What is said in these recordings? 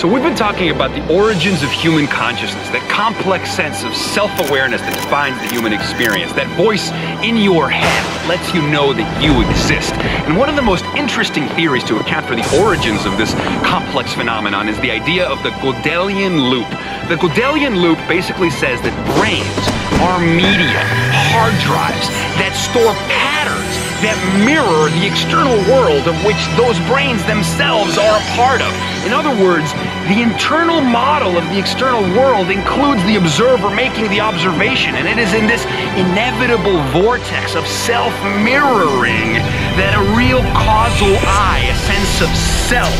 So we've been talking about the origins of human consciousness, that complex sense of self-awareness that defines the human experience, that voice in your head that lets you know that you exist. And one of the most interesting theories to account for the origins of this complex phenomenon is the idea of the Gödelian loop. The Gödelian loop basically says that brains are media, hard drives, that store patterns that mirror the external world of which those brains themselves are a part of. In other words, the internal model of the external world includes the observer making the observation, and it is in this inevitable vortex of self-mirroring that a real causal I, a sense of self,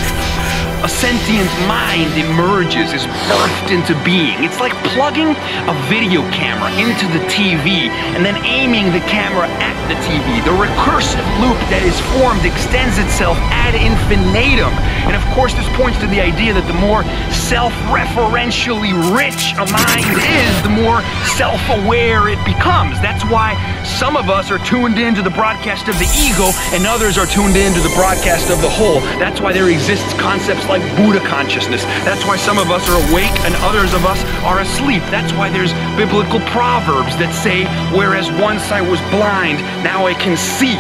a sentient mind emerges, is birthed into being. It's like plugging a video camera into the TV and then aiming the camera at the TV. The recursive loop that is formed extends itself ad infinitum. And of course, this points to the idea that the more self-referentially rich a mind is, the more self-aware it becomes. That's why some of us are tuned into the broadcast of the ego and others are tuned into the broadcast of the whole. That's why there exists concepts like Buddha consciousness. That's why some of us are awake and others of us are asleep. That's why there's biblical proverbs that say, whereas once I was blind, now I can see.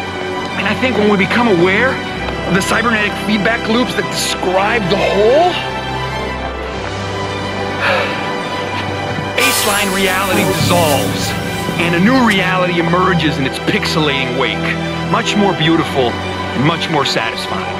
And I think when we become aware of the cybernetic feedback loops that describe the whole, baseline reality dissolves and a new reality emerges in its pixelating wake. Much more beautiful and much more satisfying.